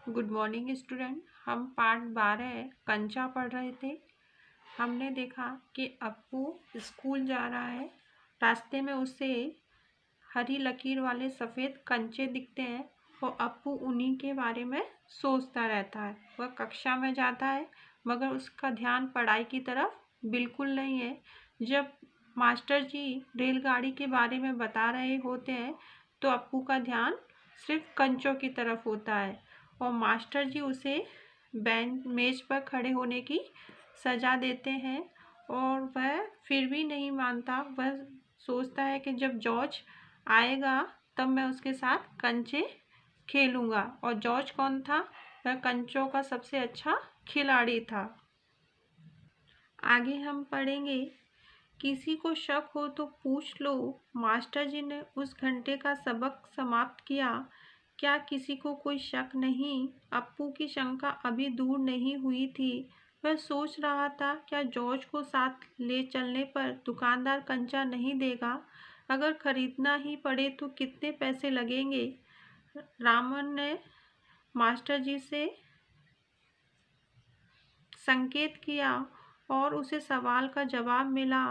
Good morning student. हम पाठ 12 कंचा पढ़ रहे थे। हमने देखा कि अप्पू स्कूल जा रहा है। रास्ते में उसे हरी लकीर वाले सफ़ेद कंचे दिखते हैं और अप्पू उन्हीं के बारे में सोचता रहता है। वह कक्षा में जाता है मगर उसका ध्यान पढ़ाई की तरफ बिल्कुल नहीं है। जब मास्टर जी रेलगाड़ी के बारे में बता रहे होते हैं तो अप्पू का ध्यान सिर्फ कंचों की तरफ होता है और मास्टर जी उसे मेज पर खड़े होने की सज़ा देते हैं और वह फिर भी नहीं मानता। वह सोचता है कि जब जॉर्ज आएगा तब मैं उसके साथ कंचे खेलूँगा। और जॉर्ज कौन था? वह कंचों का सबसे अच्छा खिलाड़ी था। आगे हम पढ़ेंगे, किसी को शक हो तो पूछ लो। मास्टर जी ने उस घंटे का सबक समाप्त किया। क्या किसी को कोई शक नहीं? अप्पू की शंका अभी दूर नहीं हुई थी। वह सोच रहा था, क्या जॉर्ज को साथ ले चलने पर दुकानदार कंचा नहीं देगा? अगर खरीदना ही पड़े तो कितने पैसे लगेंगे? रामन ने मास्टर जी से संकेत किया और उसे सवाल का जवाब मिला।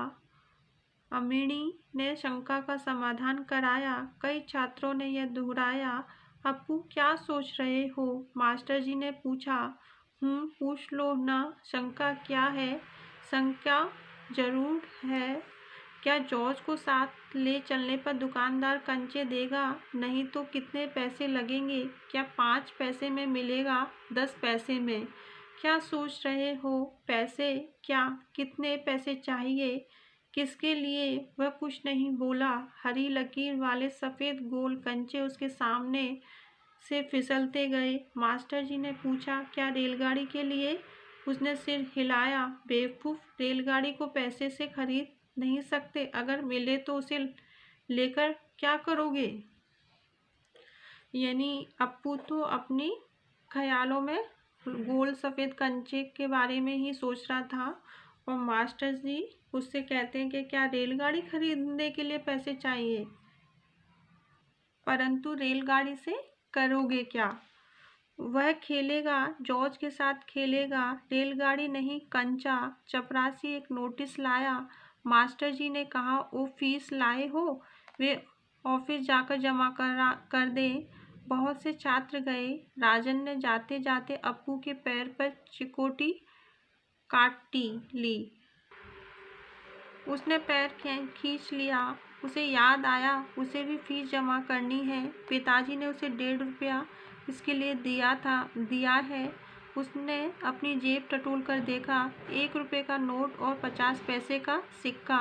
अमीनी ने शंका का समाधान कराया। कई छात्रों ने यह दोहराया। अप्पू क्या सोच रहे हो? मास्टर जी ने पूछा। पूछ लो ना, शंका क्या है? शंका जरूर है। क्या जॉर्ज को साथ ले चलने पर दुकानदार कंचे देगा? नहीं तो कितने पैसे लगेंगे? क्या 5 पैसे में मिलेगा? 10 पैसे में? क्या सोच रहे हो? पैसे? क्या? कितने पैसे चाहिए? किसके लिए? वह कुछ नहीं बोला। हरी लकीर वाले सफ़ेद गोल कंचे उसके सामने से फिसलते गए। मास्टर जी ने पूछा, क्या रेलगाड़ी के लिए? उसने सिर हिलाया। बेवकूफ़, रेलगाड़ी को पैसे से खरीद नहीं सकते। अगर मिले तो उसे लेकर क्या करोगे? यानी अप्पू तो अपनी ख्यालों में गोल सफ़ेद कंचे के बारे में ही सोच रहा था और मास्टर जी उससे कहते हैं कि क्या रेलगाड़ी खरीदने के लिए पैसे चाहिए, परंतु रेलगाड़ी से करोगे क्या? वह खेलेगा, जॉर्ज के साथ खेलेगा। रेलगाड़ी नहीं, कंचा। चपरासी एक नोटिस लाया। मास्टर जी ने कहा, वो फीस लाए हो? वे ऑफिस जाकर जमा कर दें। बहुत से छात्र गए। राजन ने जाते जाते अप्पू के पैर पर चिकोटी काटी ली। उसने पैर खींच लिया। उसे याद आया उसे भी फीस जमा करनी है। पिताजी ने उसे 1.5 रुपया इसके लिए दिया है। उसने अपनी जेब टटोल कर देखा। 1 रुपये का नोट और 50 पैसे का सिक्का।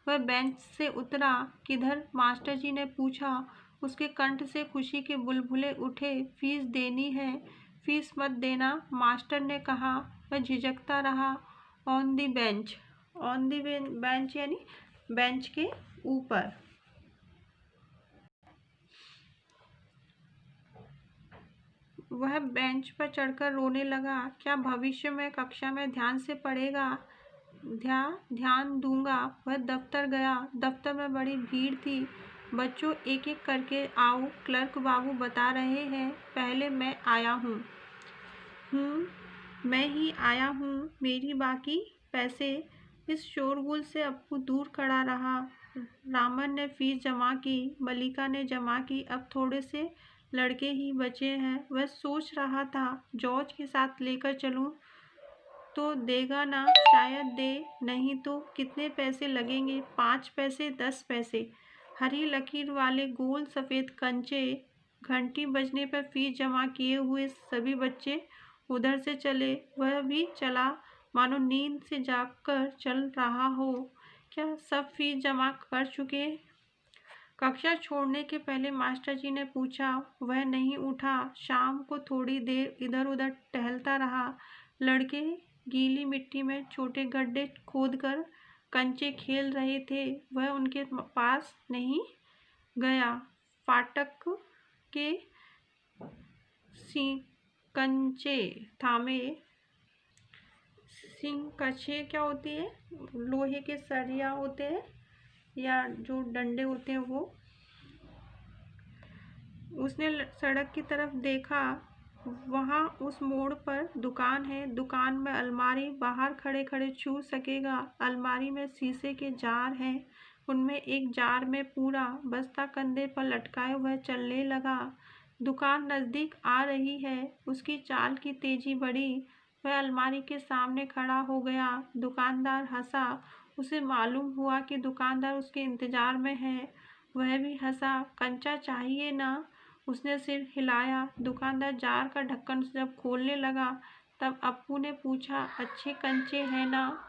वह बेंच से उतरा। किधर? मास्टर जी ने पूछा। उसके कंठ से खुशी के बुलबुले उठे। फीस देनी है। फीस मत देना, मास्टर ने कहा। वह झिझकता रहा। On the bench. On the bench यानी बेंच के ऊपर। वह बेंच पर चढ़कर रोने लगा। क्या भविष्य में कक्षा में ध्यान से पढ़ेगा? ध्यान दूंगा। वह दफ्तर गया। दफ्तर में बड़ी भीड़ थी। बच्चों, एक एक करके आओ, क्लर्क बाबू बता रहे हैं। पहले मैं आया हूँ। मैं ही आया हूँ। मेरी बाकी पैसे? इस शोरगुल से अप्पू दूर खड़ा रहा। रामन ने फीस जमा की। मलिका ने जमा की। अब थोड़े से लड़के ही बचे हैं। वह सोच रहा था, जॉर्ज के साथ लेकर चलूं तो देगा ना? शायद दे। नहीं तो कितने पैसे लगेंगे? 5 पैसे, 10 पैसे। हरी लकीर वाले गोल सफ़ेद कंचे। घंटी बजने पर फीस जमा किए हुए सभी बच्चे उधर से चले। वह भी चला, मानो नींद से जागकर चल रहा हो। क्या सब फीस जमा कर चुके? कक्षा छोड़ने के पहले मास्टर जी ने पूछा। वह नहीं उठा। शाम को थोड़ी देर इधर उधर टहलता रहा। लड़के गीली मिट्टी में छोटे गड्ढे खोदकर कंचे खेल रहे थे। वह उनके पास नहीं गया। फाटक के कंचे थामे। कंचे क्या होती है? लोहे के सरिया होते हैं या जो डंडे होते हैं वो। उसने सड़क की तरफ देखा। वहाँ उस मोड़ पर दुकान है, दुकान में अलमारी, बाहर खड़े खड़े छू सकेगा। अलमारी में शीशे के जार हैं, उनमें एक जार में पूरा बस्ता कंधे पर लटकाए हुए चलने लगा। दुकान नज़दीक आ रही है, उसकी चाल की तेजी बढ़ी। वह अलमारी के सामने खड़ा हो गया। दुकानदार हंसा, उसे मालूम हुआ कि दुकानदार उसके इंतजार में है। वह भी हंसा। कंचा चाहिए ना? उसने सिर हिलाया। दुकानदार जार का ढक्कन जब खोलने लगा तब अप्पू ने पूछा, अच्छे कंचे हैं ना?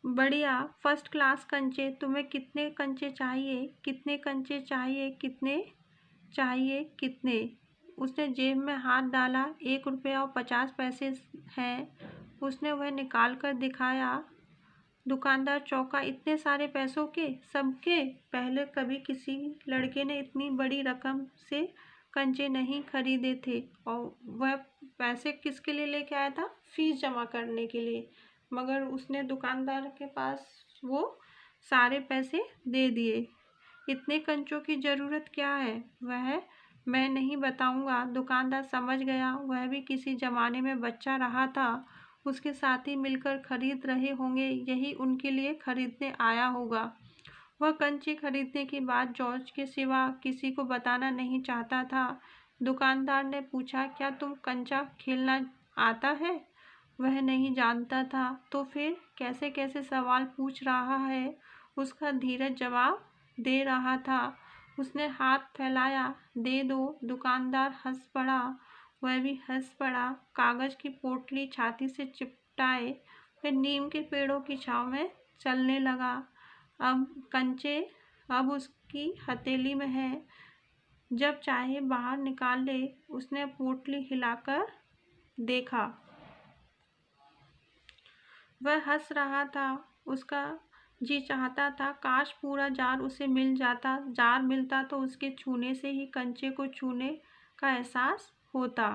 बढ़िया, फर्स्ट क्लास कंचे। तुम्हें कितने कंचे चाहिए? कितने कंचे चाहिए? कितने चाहिए? कितने? उसने जेब में हाथ डाला। 1 रुपया और 50 पैसे हैं। उसने वह निकाल कर दिखाया। दुकानदार चौंका, इतने सारे पैसों के? सबके? पहले कभी किसी लड़के ने इतनी बड़ी रकम से कंचे नहीं खरीदे थे। और वह पैसे किसके लिए लेके आया था? फीस जमा करने के लिए। मगर उसने दुकानदार के पास वो सारे पैसे दे दिए। इतने कंचों की ज़रूरत क्या है? वह मैं नहीं बताऊंगा। दुकानदार समझ गया, वह भी किसी ज़माने में बच्चा रहा था। उसके साथी मिलकर खरीद रहे होंगे, यही उनके लिए खरीदने आया होगा। वह कंचे खरीदने की बात जॉर्ज के सिवा किसी को बताना नहीं चाहता था। दुकानदार ने पूछा, क्या तुम कंचा खेलना आता है? वह नहीं जानता था। तो फिर कैसे कैसे सवाल पूछ रहा है। उसका धीरज जवाब दे रहा था। उसने हाथ फैलाया, दे दो। दुकानदार हंस पड़ा। वह भी हंस पड़ा। कागज की पोटली छाती से चिपटाए वह नीम के पेड़ों की छांव में चलने लगा। अब कंचे अब उसकी हथेली में है, जब चाहे बाहर निकाल ले। उसने पोटली हिलाकर देखा। वह हंस रहा था। उसका जी चाहता था काश पूरा जार उसे मिल जाता। जार मिलता तो उसके छूने से ही कंचे को छूने का एहसास होता।